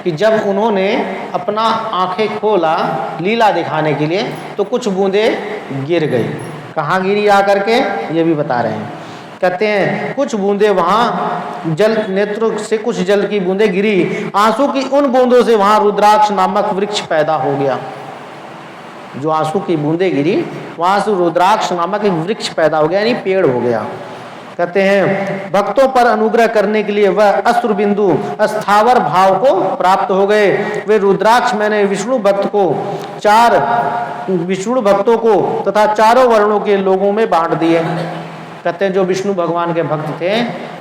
कि जब उन्होंने अपना आंखें खोला लीला दिखाने के लिए तो कुछ बूंदें गिर गई। कहाँ गिरी आकर के, ये भी बता रहे हैं। कहते हैं कुछ बूंदें वहाँ जल नेत्रों से कुछ जल की बूंदें गिरी, आंसू की उन बूंदों से वहाँ रुद्राक्ष नामक वृक्ष पैदा हो गया। जो आंसू की बूंदें गिरी वहाँ से रुद्राक्ष नामक एक वृक्ष पैदा हो गया, यानी पेड़ हो गया। कहते हैं भक्तों पर अनुग्रह करने के लिए वह अश्रु बिंदु स्थावर भाव को प्राप्त हो गए। वे रुद्राक्ष मैंने विष्णु भक्तों को तथा चारों वर्णों के लोगों में बांट दिए। कहते हैं जो विष्णु भगवान के भक्त थे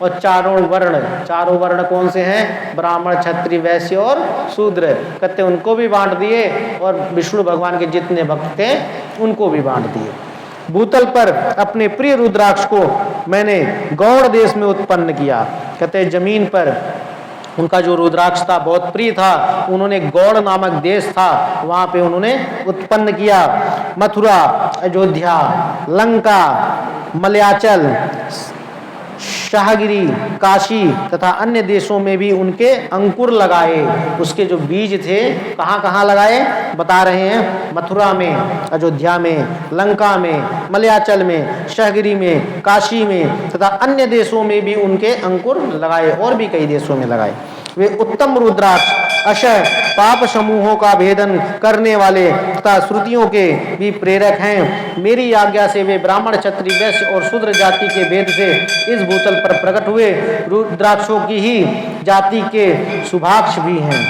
और चारों वर्ण कौन से हैं, ब्राह्मण क्षत्रिय वैश्य और शूद्र, कहते हैं उनको भी बांट दिए और विष्णु भगवान के जितने भक्त थे उनको भी बांट दिए। भूतल पर अपने प्रिय रुद्राक्ष को मैंने गौड़ देश में उत्पन्न किया। कहते हैं जमीन पर उनका जो रुद्राक्ष था बहुत प्रिय था, उन्होंने गौड़ नामक देश था वहाँ पे उन्होंने उत्पन्न किया। मथुरा, अयोध्या, लंका, मलयाचल, शाहगिरी, काशी तथा अन्य देशों में भी उनके अंकुर लगाए। उसके जो बीज थे कहाँ कहाँ लगाए बता रहे हैं, मथुरा में, अयोध्या में, लंका में, मलयाचल में, शाहगिरी में, काशी में तथा अन्य देशों में भी उनके अंकुर लगाए और भी कई देशों में लगाए। वे उत्तम रुद्राक्ष अक्षय पाप समूहों का भेदन करने वाले तथा श्रुतियों के भी प्रेरक हैं। मेरी आज्ञा से वे ब्राह्मण क्षत्रिय वैश्य और शूद्र जाति के भेद से इस भूतल पर प्रकट हुए। रुद्राक्षों की ही जाति के शुभाक्ष भी हैं।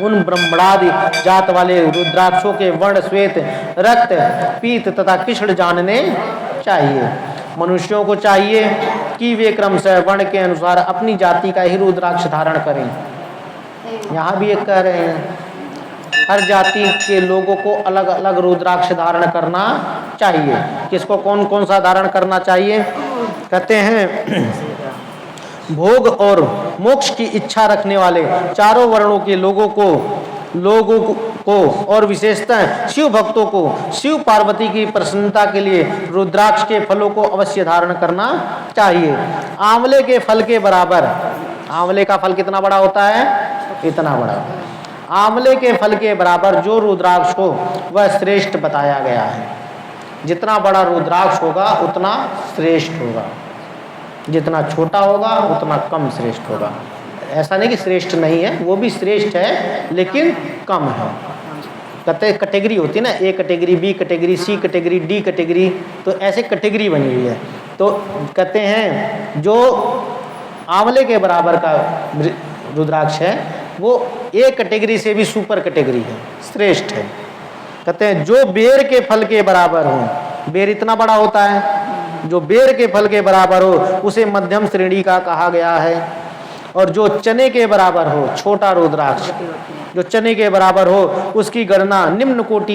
उन ब्रह्मणादि जात वाले रुद्राक्षों के वर्ण श्वेत, रक्त, पीत तथा कृष्ण जानने चाहिए। मनुष्यों को चाहिए कि वे क्रमशः वर्ण के अनुसार अपनी जाति का ही रुद्राक्ष धारण करें। यहाँ भी एक कह रहे हैं हर जाति के लोगों को अलग अलग रुद्राक्ष धारण करना चाहिए। किसको कौन कौन सा धारण करना चाहिए, कहते हैं भोग और मोक्ष की इच्छा रखने वाले चारों वर्णों के लोगों को और विशेषतः शिव भक्तों को शिव पार्वती की प्रसन्नता के लिए रुद्राक्ष के फलों को अवश्य धारण करना चाहिए। आंवले के फल के बराबर, आंवले का फल कितना बड़ा होता है, इतना बड़ा, आंवले के फल के बराबर जो रुद्राक्ष हो वह श्रेष्ठ बताया गया है। जितना बड़ा रुद्राक्ष होगा उतना श्रेष्ठ होगा, जितना छोटा होगा उतना कम श्रेष्ठ होगा। ऐसा नहीं कि श्रेष्ठ नहीं है, वो भी श्रेष्ठ है लेकिन कम है। कहते हैं कैटेगरी होती है ना, A category, B category, C category, D category, तो ऐसे कैटेगरी बनी हुई है। तो कहते हैं जो आंवले के बराबर का रुद्राक्ष है वो ए कैटेगरी से भी सुपर कैटेगरी है, श्रेष्ठ है। कहते हैं जो बेर के फल के बराबर हो, बेर इतना बड़ा होता है, जो बेर के फल के बराबर हो उसे मध्यम श्रेणी का कहा गया है। और जो चने के बराबर हो, छोटा रुद्राक्ष जो चने के बराबर हो, उसकी गणना निम्न कोटि